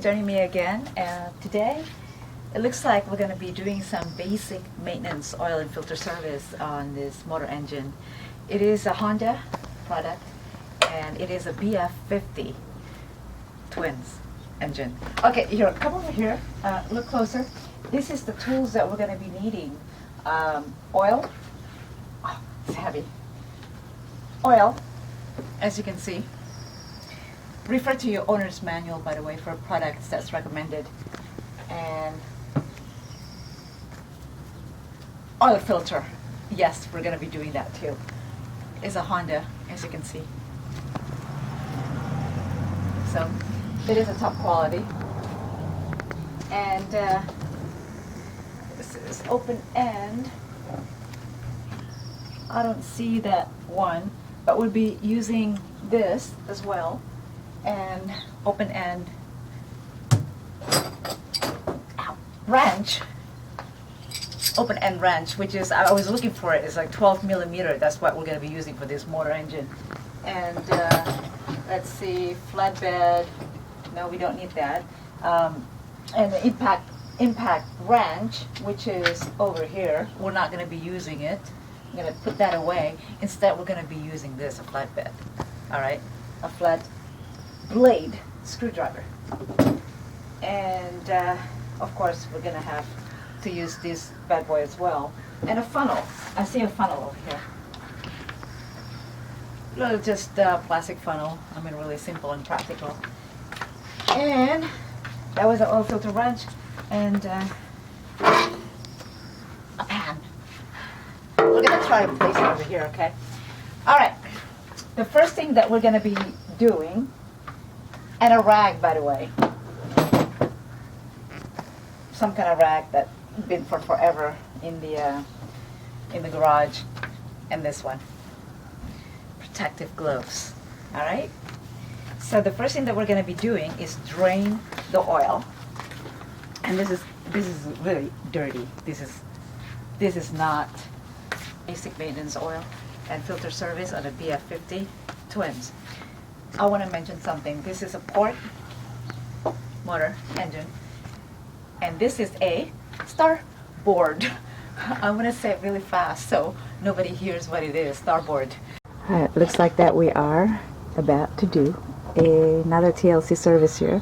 joining me again. Today, it looks like we're going to be doing some basic maintenance oil and filter service on this motor engine. It is a Honda product, and it is a BF50 twins engine. Okay, here, come over here, look closer. This is the tools that we're going to be needing. Oil, oh, it's heavy. Oil, as you can see. Refer to your owner's manual, by the way, for products that's recommended. And oil filter. Yes, we're going to be doing that too. It's a Honda, as you can see. So it is a top quality. And this is open end. I don't see that one, but we'll be using this as well. And open end wrench, open end wrench, which is, I was looking for it, it's like 12 millimeter. That's what we're going to be using for this motor engine. And let's see, flatbed, no, we don't need that. And the impact wrench, which is over here, we're not going to be using it. I'm going to put that away. Instead, we're going to be using this, a flatbed. All right, a flat blade screwdriver. And of course we're going to have to use this bad boy as well. And a funnel. I see a funnel over here. Little just plastic funnel. I mean, really simple and practical. And that was an oil filter wrench and a pan. We're going to try to place it over here, okay? All right. The first thing that we're going to be doing, and a rag, by the way. Some kind of rag that's been for forever in the garage. And this one. Protective gloves. All right? So the first thing that we're going to be doing is drain the oil. And this is really dirty. This is not basic maintenance oil and filter service on a BF50 twins. I want to mention something. This is a port motor engine, and this is a starboard. I'm going to say it really fast so nobody hears what it is. Starboard. It looks like that we are about to do another TLC service here.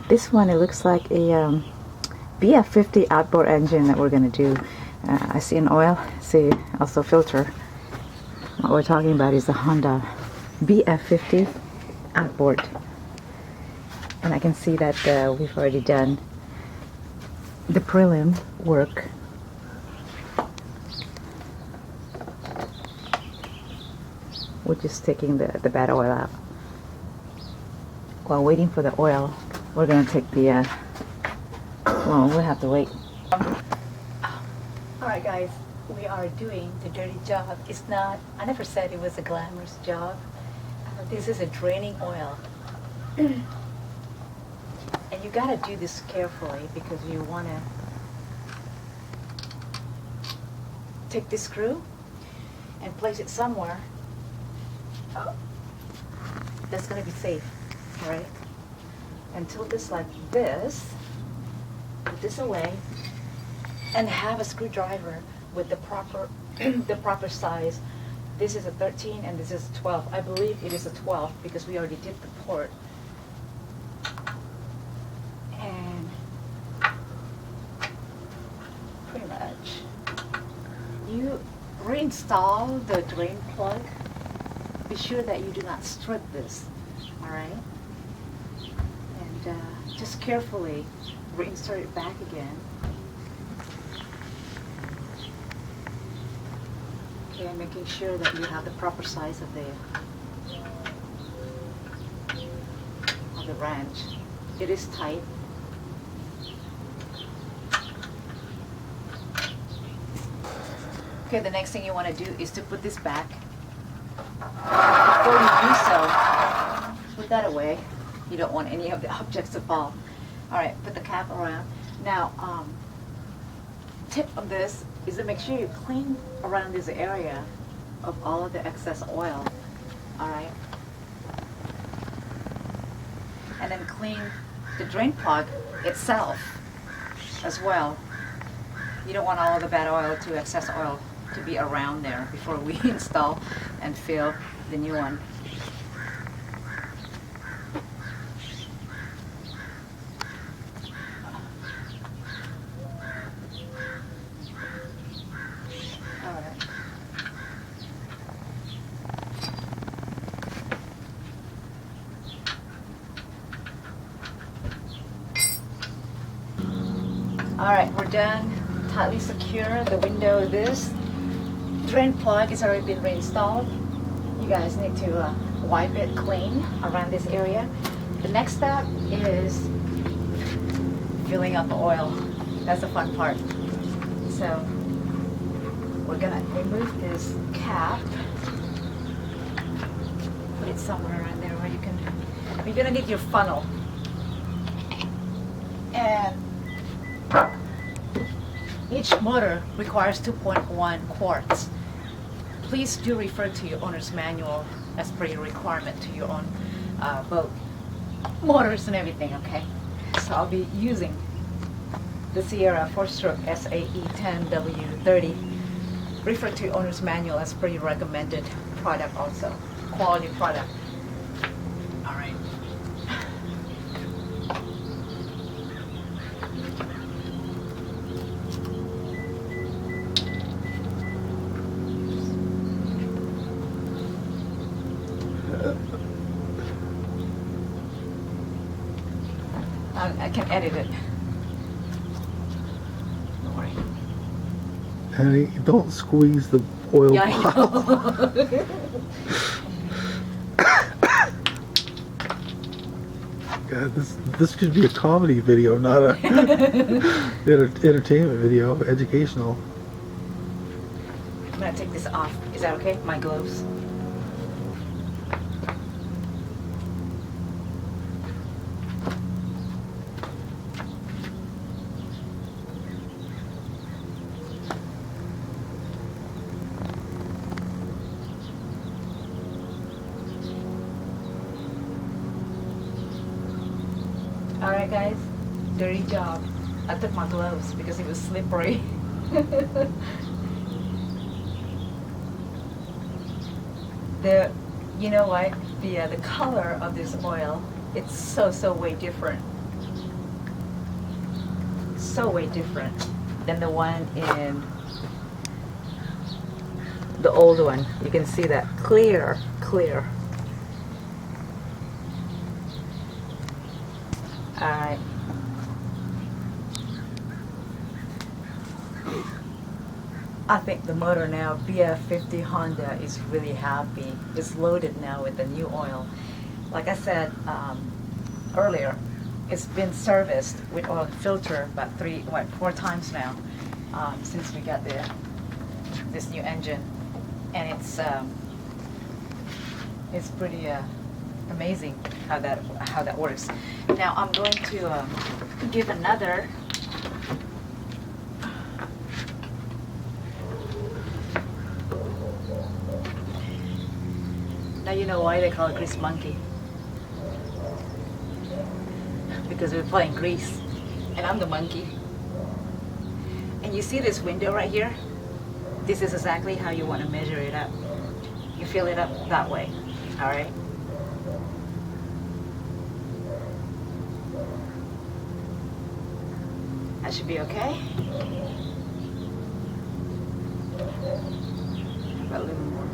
This one, it looks like a BF50 outboard engine that we're going to do. I see an oil, see also filter. What we're talking about is the Honda BF50 outboard, and I can see that we've already done the prelim work. We're just taking the bad oil out. While waiting for the oil, we're going to take the well, we'll have to wait. Alright guys, we are doing the dirty job. It's not, I never said it was a glamorous job. This is a draining oil. And you gotta do this carefully because you wanna take this screw and place it somewhere that's gonna be safe, alright? And tilt this like this, put this away, and have a screwdriver with the proper size. This is a 13 and this is a 12. I believe it is a 12 because we already did the port. And pretty much, you reinstall the drain plug. Be sure that you do not strip this, all right? And just carefully reinsert it back again. Okay, making sure that you have the proper size of the wrench. It is tight. Okay, the next thing you want to do is to put this back. Before you do so, put that away. You don't want any of the objects to fall. All right, put the cap around. Now, tip of this is to make sure you clean around this area of all of the excess oil, all right? And then clean the drain plug itself as well. You don't want all of the bad oil to excess oil to be around there before we install and fill the new one. Alright, we're done. Tightly secure the window. This drain plug has already been reinstalled. You guys need to wipe it clean around this area. The next step is filling up the oil. That's the fun part. So we're gonna remove this cap. Put it somewhere around there where you can. You're gonna need your funnel. And each motor requires 2.1 quarts. Please do refer to your owner's manual as per your requirement to your own boat motors and everything, okay? So I'll be using the Sierra 4-stroke SAE 10W30. Refer to your owner's manual as per your recommended product also, quality product. All right. I can edit it. Don't worry. Honey, don't squeeze the oil pile. God, this should be a comedy video, not a entertainment video, educational. I'm gonna take this off. Is that okay? My gloves. Alright guys, dirty job. I took my gloves because it was slippery. You know what? The color of this oil, it's so way different. So way different than the one in the old one. You can see that clear. Alright. I think the motor now, BF50 Honda, is really happy. It's loaded now with the new oil. Like I said earlier, it's been serviced with oil filter about 4 times now since we got this new engine, and it's pretty amazing how that works. Now I'm going to give another. Now you know why they call it Grease Monkey. Because we're playing Grease, and I'm the monkey. And you see this window right here? This is exactly how you want to measure it up. You fill it up that way, all right? That should be okay. About a little more.